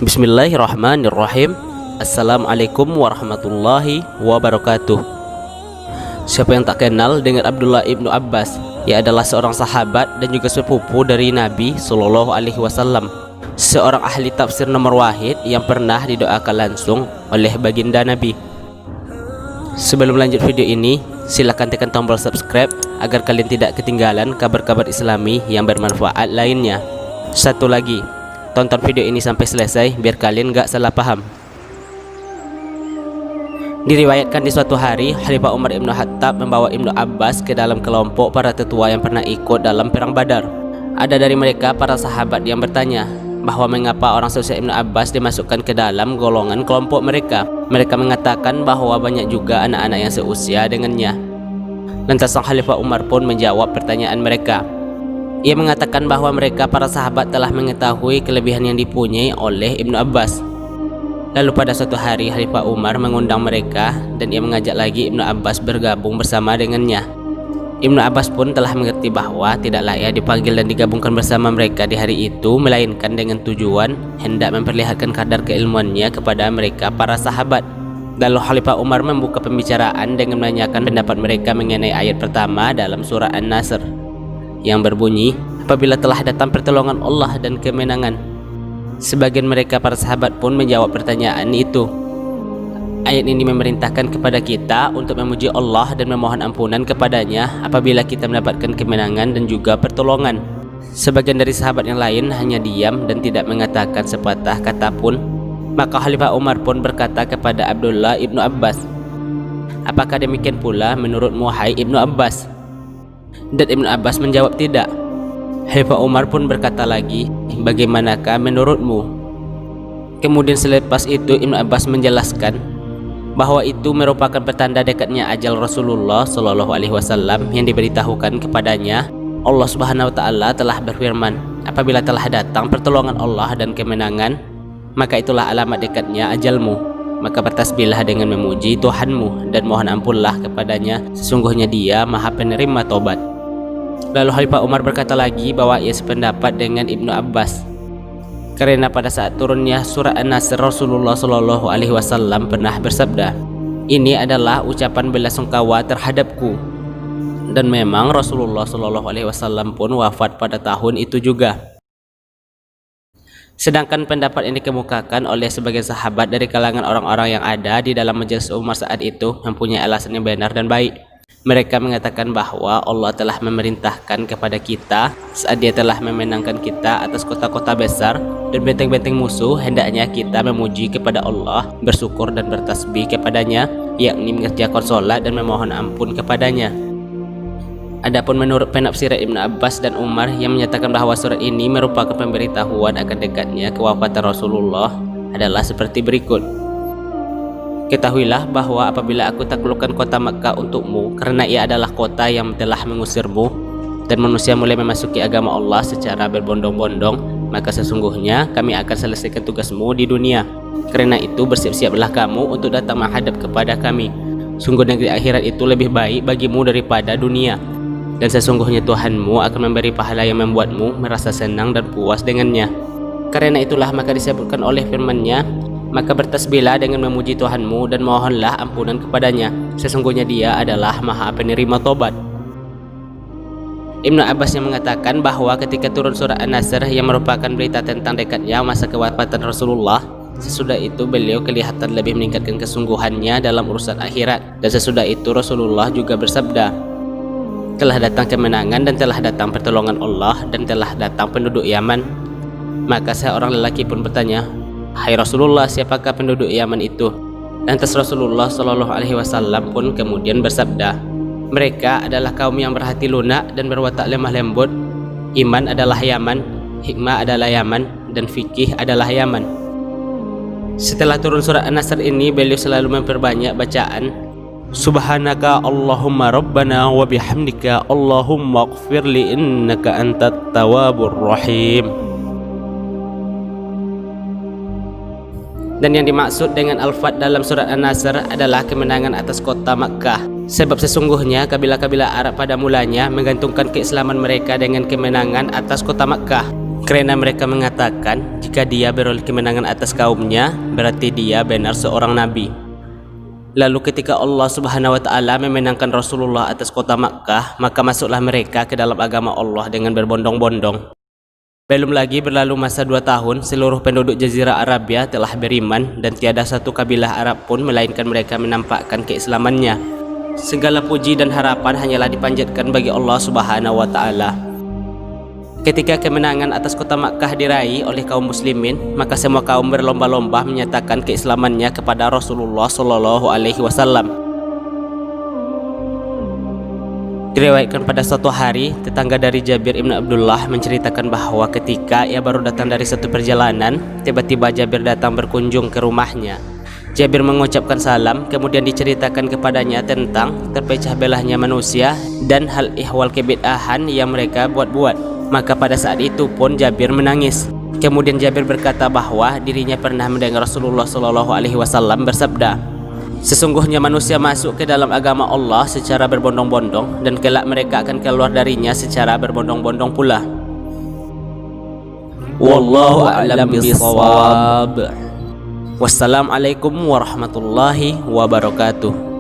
Bismillahirrahmanirrahim. Assalamualaikum warahmatullahi wabarakatuh. Siapa yang tak kenal dengan Abdullah ibnu Abbas? Ia adalah seorang sahabat dan juga sepupu dari Nabi Shallallahu Alaihi Wasallam. Seorang ahli tafsir nomor wahid yang pernah didoakan langsung oleh baginda Nabi. Sebelum lanjut video ini, silakan tekan tombol subscribe agar kalian tidak ketinggalan kabar-kabar Islami yang bermanfaat lainnya. Satu lagi, tonton video ini sampai selesai biar kalian gak salah paham. Diriwayatkan di suatu hari, Khalifah Umar ibnu Khattab membawa Ibnu Abbas ke dalam kelompok para tetua yang pernah ikut dalam perang Badar. Ada dari mereka para sahabat yang bertanya bahwa mengapa orang seusia Ibnu Abbas dimasukkan ke dalam golongan kelompok mereka. Mereka mengatakan bahwa banyak juga anak-anak yang seusia dengannya. Lantas sang Khalifah Umar pun menjawab pertanyaan mereka. Ia mengatakan bahwa mereka para sahabat telah mengetahui kelebihan yang dipunyai oleh Ibnu Abbas. Lalu pada suatu hari Khalifah Umar mengundang mereka dan ia mengajak lagi Ibnu Abbas bergabung bersama dengannya. Ibnu Abbas pun telah mengerti bahwa tidaklah ia dipanggil dan digabungkan bersama mereka di hari itu, melainkan dengan tujuan hendak memperlihatkan kadar keilmuannya kepada mereka para sahabat. Lalu Khalifah Umar membuka pembicaraan dengan menanyakan pendapat mereka mengenai ayat pertama dalam surah An-Nasr yang berbunyi, apabila telah datang pertolongan Allah dan kemenangan. Sebagian mereka para sahabat pun menjawab pertanyaan itu. Ayat ini memerintahkan kepada kita untuk memuji Allah dan memohon ampunan kepadanya apabila kita mendapatkan kemenangan dan juga pertolongan. Sebagian dari sahabat yang lain hanya diam dan tidak mengatakan sepatah kata pun. Maka Khalifah Umar pun berkata kepada Abdullah ibnu Abbas, apakah demikian pula menurutmu hai Ibnu Abbas? Dan Ibnu Abbas menjawab tidak. Khalifah Umar pun berkata lagi, bagaimanakah menurutmu? Kemudian selepas itu Ibnu Abbas menjelaskan bahwa itu merupakan petanda dekatnya ajal Rasulullah Shallallahu Alaihi Wasallam yang diberitahukan kepadanya. Allah Subhanahu Wa Taala telah berfirman, apabila telah datang pertolongan Allah dan kemenangan, maka itulah alamat dekatnya ajalmu. Maka bertasbihlah dengan memuji Tuhanmu dan mohon ampunlah kepadanya, sesungguhnya Dia Maha Penerima Taubat. Lalu Khalifah Umar berkata lagi bahwa ia sependapat dengan Ibnu Abbas karena pada saat turunnya surah An-Nasr Rasulullah Shallallahu Alaihi Wasallam pernah bersabda, ini adalah ucapan belasungkawa terhadapku. Dan memang Rasulullah Shallallahu Alaihi Wasallam pun wafat pada tahun itu juga. Sedangkan pendapat yang dikemukakan oleh sebagian sahabat dari kalangan orang-orang yang ada di dalam majelis Umar saat itu mempunyai alasan yang benar dan baik. Mereka mengatakan bahwa Allah telah memerintahkan kepada kita saat Dia telah memenangkan kita atas kota-kota besar dan benteng-benteng musuh, hendaknya kita memuji kepada Allah, bersyukur dan bertasbih kepadanya, yakni mengerjakan sholat dan memohon ampun kepadanya. Adapun menurut penafsiran Ibnu Abbas dan Umar yang menyatakan bahwa surat ini merupakan pemberitahuan akan dekatnya kewafatan Rasulullah adalah seperti berikut. Ketahuilah bahwa apabila aku taklukkan kota Makkah untukmu, karena ia adalah kota yang telah mengusirmu dan manusia mulai memasuki agama Allah secara berbondong-bondong, maka sesungguhnya kami akan selesaikan tugasmu di dunia. Karena itu bersiap-siaplah kamu untuk datang menghadap kepada kami. Sungguh negeri akhirat itu lebih baik bagimu daripada dunia. Dan sesungguhnya Tuhanmu akan memberi pahala yang membuatmu merasa senang dan puas dengannya. Karena itulah maka disebutkan oleh firman-Nya, maka bertasbihlah dengan memuji Tuhanmu dan mohonlah ampunan kepadanya, sesungguhnya Dia adalah Maha Penerima Tobat. Ibnu Abbas yang mengatakan bahwa ketika turun surah An-Nasr yang merupakan berita tentang dekatnya masa kewafatan Rasulullah, sesudah itu beliau kelihatan lebih meningkatkan kesungguhannya dalam urusan akhirat. Dan sesudah itu Rasulullah juga bersabda, telah datang kemenangan dan telah datang pertolongan Allah dan telah datang penduduk Yaman. Maka seorang lelaki pun bertanya, hai Rasulullah, siapakah penduduk Yaman itu? Lantas Rasulullah Shallallahu Alaihi Wasallam pun kemudian bersabda, mereka adalah kaum yang berhati lunak dan berwatak lemah lembut. Iman adalah Yaman, hikmah adalah Yaman, dan fikih adalah Yaman. Setelah turun surah An-Nasr ini, beliau selalu memperbanyak bacaan Subhanaka Allahumma Rabbana wa bihamdika Allahumma ighfirli innaka antat tawwabur rahim. Dan yang dimaksud dengan Al-Fat dalam surat An-Nasr adalah kemenangan atas kota Makkah. Sebab sesungguhnya kabilah-kabilah Arab pada mulanya menggantungkan keislaman mereka dengan kemenangan atas kota Makkah. Karena mereka mengatakan jika dia beroleh kemenangan atas kaumnya, berarti dia benar seorang nabi. Lalu ketika Allah Subhanahu wa taala memenangkan Rasulullah atas kota Makkah, maka masuklah mereka ke dalam agama Allah dengan berbondong-bondong. Belum lagi berlalu masa 2 tahun, seluruh penduduk Jazirah Arabia telah beriman dan tiada satu kabilah Arab pun melainkan mereka menampakkan keislamannya. Segala puji dan harapan hanyalah dipanjatkan bagi Allah Subhanahu wa taala. Ketika kemenangan atas kota Makkah diraih oleh kaum muslimin, maka semua kaum berlomba-lomba menyatakan keislamannya kepada Rasulullah Shallallahu alaihi wasallam. Diriwayatkan pada suatu hari, tetangga dari Jabir ibn Abdullah menceritakan bahwa ketika ia baru datang dari satu perjalanan, tiba-tiba Jabir datang berkunjung ke rumahnya. Jabir mengucapkan salam, kemudian diceritakan kepadanya tentang terpecah belahnya manusia dan hal ihwal kebid'ahan yang mereka buat-buat. Maka pada saat itu pun Jabir menangis. Kemudian Jabir berkata bahwa dirinya pernah mendengar Rasulullah Shallallahu alaihi wasallam bersabda, "Sesungguhnya manusia masuk ke dalam agama Allah secara berbondong-bondong dan kelak mereka akan keluar darinya secara berbondong-bondong pula." Wallahu a'lam bishawab. Wassalamualaikum warahmatullahi wabarakatuh.